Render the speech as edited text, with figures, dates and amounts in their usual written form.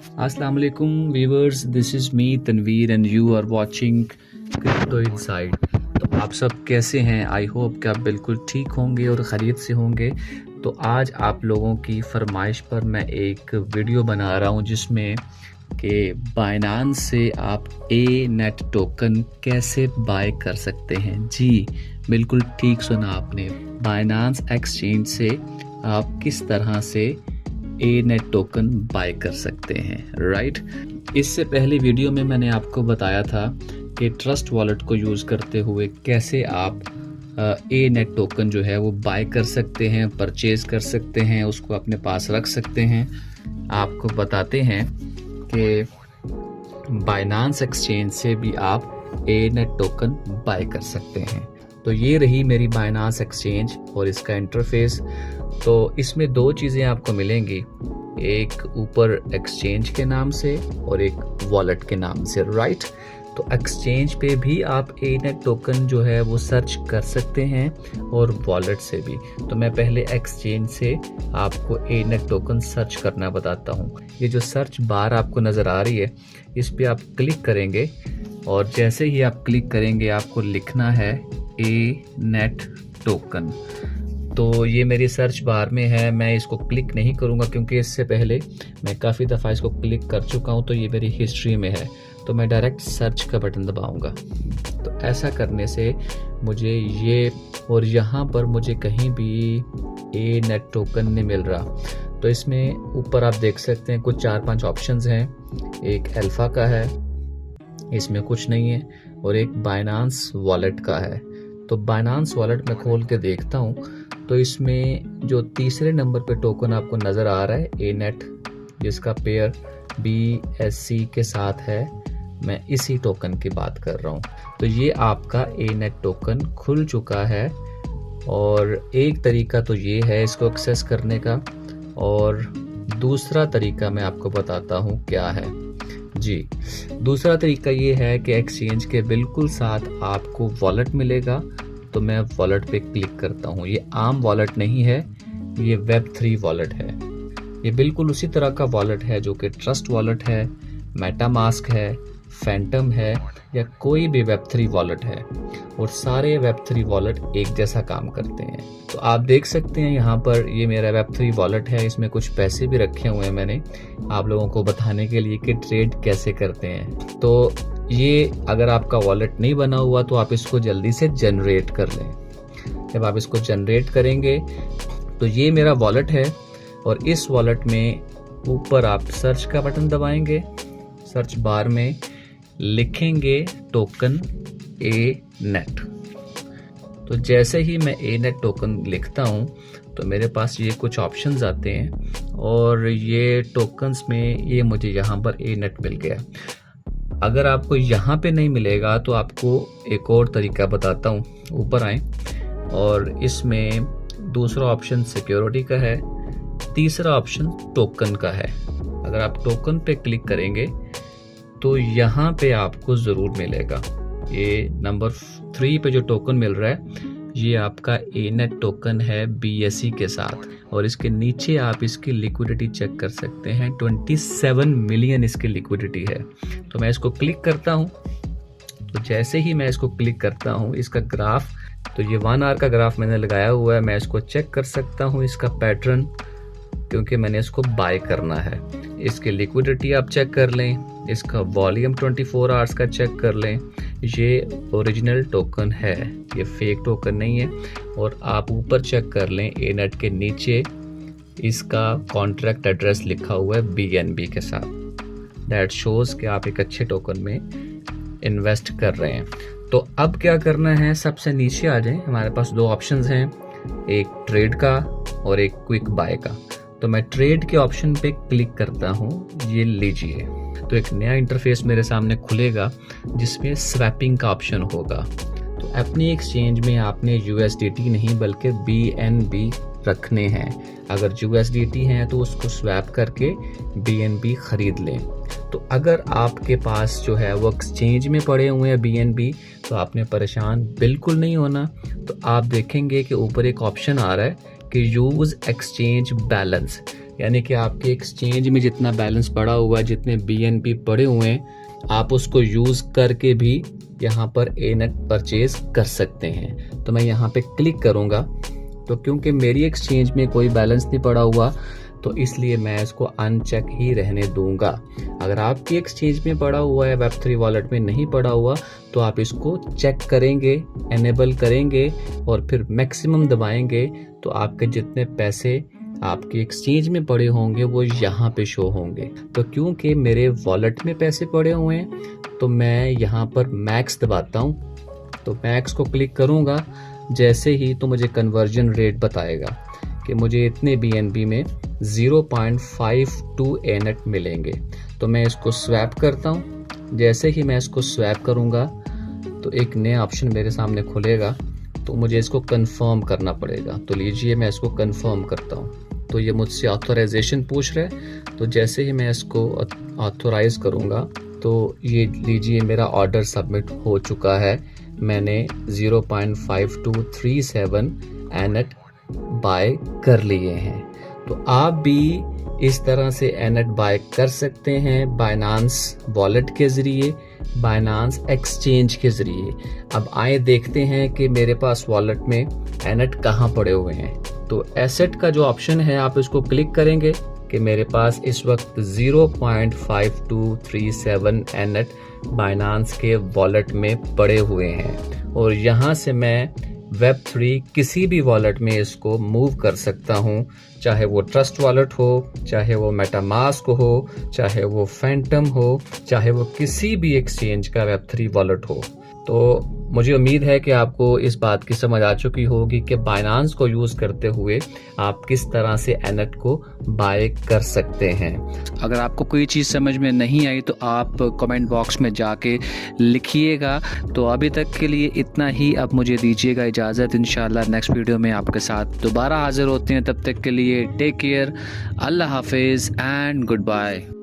अस्सलाम वालेकुम viewers, this is me Tanveer and you are watching crypto inside. तो आप सब कैसे हैं? आई होप कि आप बिल्कुल ठीक होंगे और खैरियत से होंगे। तो आज आप लोगों की फरमाइश पर मैं एक वीडियो बना रहा हूं जिसमें कि बाइनांस से आप ए नेट टोकन कैसे बाय कर सकते हैं। जी बिल्कुल ठीक सुना आपने, बाइनांस एक्सचेंज से आप किस तरह से ए नेट टोकन बाय कर सकते हैं, राइट। इससे पहले वीडियो में मैंने आपको बताया था कि ट्रस्ट वॉलेट को यूज़ करते हुए कैसे आप ए नेट टोकन जो है वो बाय कर सकते हैं, परचेज कर सकते हैं, उसको अपने पास रख सकते हैं। आपको बताते हैं कि बाइनांस एक्सचेंज से भी आप ए नेट टोकन बाय कर सकते हैं। तो ये रही मेरी बाइनांस एक्सचेंज और इसका इंटरफेस। तो इसमें दो चीज़ें आपको मिलेंगी, एक ऊपर एक्सचेंज के नाम से और एक वॉलेट के नाम से, राइट। तो एक्सचेंज पे भी आप ए नेट टोकन जो है वो सर्च कर सकते हैं और वॉलेट से भी। तो मैं पहले एक्सचेंज से आपको ए नेट टोकन सर्च करना बताता हूँ। ये जो सर्च बार आपको नज़र आ रही है, इस पर आप क्लिक करेंगे और जैसे ही आप क्लिक करेंगे आपको लिखना है ए नेट टोकन। तो ये मेरी सर्च बार में है, मैं इसको क्लिक नहीं करूँगा क्योंकि इससे पहले मैं काफ़ी दफ़ा इसको क्लिक कर चुका हूँ, तो ये मेरी हिस्ट्री में है। तो मैं डायरेक्ट सर्च का बटन दबाऊँगा। तो ऐसा करने से मुझे ये और यहाँ पर मुझे कहीं भी ए नेट टोकन नहीं मिल रहा। तो इसमें ऊपर आप देख सकते हैं कुछ 4-5 ऑप्शंस हैं। एक अल्फ़ा का है, इसमें कुछ नहीं है, और एक बाइनांस वॉलेट का है। तो बाइनांस वॉलेट में खोल के देखता हूँ, तो इसमें जो तीसरे नंबर पे टोकन आपको नज़र आ रहा है ए नेट, जिसका पेयर BSC के साथ है, मैं इसी टोकन की बात कर रहा हूँ। तो ये आपका ए नेट टोकन खुल चुका है। और एक तरीका तो ये है इसको एक्सेस करने का, और दूसरा तरीका मैं आपको बताता हूँ क्या है। जी, दूसरा तरीका ये है कि एक्सचेंज के बिल्कुल साथ आपको वॉलेट मिलेगा। तो मैं वॉलेट पे क्लिक करता हूँ। ये आम वॉलेट नहीं है, ये Web3 वॉलेट है। ये बिल्कुल उसी तरह का वॉलेट है जो कि ट्रस्ट वॉलेट है, मेटामास्क है, फैंटम है, या कोई भी Web3 वॉलेट है। और सारे Web3 वॉलेट एक जैसा काम करते हैं। तो आप देख सकते हैं यहाँ पर ये मेरा Web3 वॉलेट है। इसमें कुछ पैसे भी रखे हुए हैं मैंने आप लोगों को बताने के लिए कि ट्रेड कैसे करते हैं। तो ये अगर आपका वॉलेट नहीं बना हुआ तो आप इसको जल्दी से जनरेट कर लें। जब आप इसको जनरेट करेंगे तो ये मेरा वॉलेट है, और इस वॉलेट में ऊपर आप सर्च का बटन दबाएंगे, सर्च बार में लिखेंगे टोकन ए नेट। तो जैसे ही मैं ए नेट टोकन लिखता हूँ तो मेरे पास ये कुछ ऑप्शंस आते हैं, और ये टोकन्स में ये मुझे यहाँ पर ए नेट मिल गया। अगर आपको यहाँ पे नहीं मिलेगा तो आपको एक और तरीका बताता हूँ। ऊपर आए और इसमें दूसरा ऑप्शन सिक्योरिटी का है, तीसरा ऑप्शन टोकन का है। अगर आप टोकन पे क्लिक करेंगे तो यहाँ पे आपको ज़रूर मिलेगा। ये नंबर 3 पे जो टोकन मिल रहा है ये आपका ए नेट टोकन है BSC के साथ, और इसके नीचे आप इसकी लिक्विडिटी चेक कर सकते हैं। 27 मिलियन इसकी लिक्विडिटी है। तो मैं इसको क्लिक करता हूँ। तो जैसे ही मैं इसको क्लिक करता हूँ, इसका ग्राफ, तो ये 1 आवर का ग्राफ मैंने लगाया हुआ है। मैं इसको चेक कर सकता हूँ, इसका पैटर्न, क्योंकि मैंने इसको बाय करना है। इसकी लिक्विडिटी आप चेक कर लें, इसका वॉल्यूम 24 आवर्स का चेक कर लें। ये ओरिजिनल टोकन है, ये फेक टोकन नहीं है। और आप ऊपर चेक कर लें, ए नेट के नीचे इसका कॉन्ट्रैक्ट एड्रेस लिखा हुआ है BNB के साथ। दैट शोज़ कि आप एक अच्छे टोकन में इन्वेस्ट कर रहे हैं। तो अब क्या करना है, सबसे नीचे आ जाएं। हमारे पास 2 ऑप्शंस हैं, एक ट्रेड का और एक क्विक बाय का। तो मैं ट्रेड के ऑप्शन पे क्लिक करता हूँ, ये लीजिए। तो एक नया इंटरफेस मेरे सामने खुलेगा जिसमें स्वैपिंग का ऑप्शन होगा। तो अपनी एक्सचेंज में आपने USDT नहीं बल्कि BNB रखने हैं। अगर USDT हैं तो उसको स्वैप करके BNB खरीद लें। तो अगर आपके पास जो है वो एक्सचेंज में पड़े हुए हैं BNB, तो आपने परेशान बिल्कुल नहीं होना। तो आप देखेंगे कि ऊपर एक ऑप्शन आ रहा है कि यूज़ एक्सचेंज बैलेंस, यानी कि आपके एक्सचेंज में जितना बैलेंस पड़ा हुआ है, जितने BNB पड़े हुए हैं, आप उसको यूज़ करके भी यहाँ पर ANET परचेज कर सकते हैं। तो मैं यहाँ पे क्लिक करूँगा, तो क्योंकि मेरी एक्सचेंज में कोई बैलेंस नहीं पड़ा हुआ तो इसलिए मैं इसको अनचेक ही रहने दूंगा। अगर आपकी एक्सचेंज में पड़ा हुआ है, Web3 वॉलेट में नहीं पड़ा हुआ, तो आप इसको चेक करेंगे, एनेबल करेंगे और फिर मैक्सिमम दबाएंगे तो आपके जितने पैसे आपके एक्सचेंज में पड़े होंगे वो यहाँ पे शो होंगे। तो क्योंकि मेरे वॉलेट में पैसे पड़े हुए हैं तो मैं यहाँ पर मैक्स दबाता हूँ। तो मैक्स को क्लिक करूँगा जैसे ही तो मुझे कन्वर्जन रेट बताएगा कि मुझे इतने BNB में 0.52 ANET मिलेंगे। तो मैं इसको स्वैप करता हूँ। जैसे ही मैं इसको स्वैप करूँगा तो एक नया ऑप्शन मेरे सामने खुलेगा, तो मुझे इसको कंफर्म करना पड़ेगा। तो लीजिए मैं इसको कंफर्म करता हूँ। तो ये मुझसे ऑथराइजेशन पूछ रहा है, तो जैसे ही मैं इसको ऑथराइज करूँगा तो ये लीजिए मेरा ऑर्डर सबमिट हो चुका है। मैंने 0.5237 ANET बाय कर लिए हैं। तो आप भी इस तरह से ANET बाय कर सकते हैं बाइनांस वॉलेट के ज़रिए, बाइनांस एक्सचेंज के ज़रिए। अब आए देखते हैं कि मेरे पास वॉलेट में ANET कहाँ पड़े हुए हैं। तो एसेट का जो ऑप्शन है आप इसको क्लिक करेंगे कि मेरे पास इस वक्त 0.5237 ANET बाइनांस के वॉलेट में पड़े हुए हैं और यहाँ से मैं Web3 किसी भी वॉलेट में इसको मूव कर सकता हूँ, चाहे वो ट्रस्ट वॉलेट हो, चाहे वो मेटामास्क हो, चाहे वो फैंटम हो, चाहे वो किसी भी एक्सचेंज का Web3 वॉलेट हो। तो मुझे उम्मीद है कि आपको इस बात की समझ आ चुकी होगी कि बाइनांस को यूज़ करते हुए आप किस तरह से ANET को बाय कर सकते हैं। अगर आपको कोई चीज़ समझ में नहीं आई तो आप कमेंट बॉक्स में जाके लिखिएगा। तो अभी तक के लिए इतना ही, अब मुझे दीजिएगा इजाज़त। इंशाल्लाह नेक्स्ट वीडियो में आपके साथ दोबारा हाजिर होते हैं। तब तक के लिए टेक केयर, अल्लाह हाफिज़ एंड गुड बाय।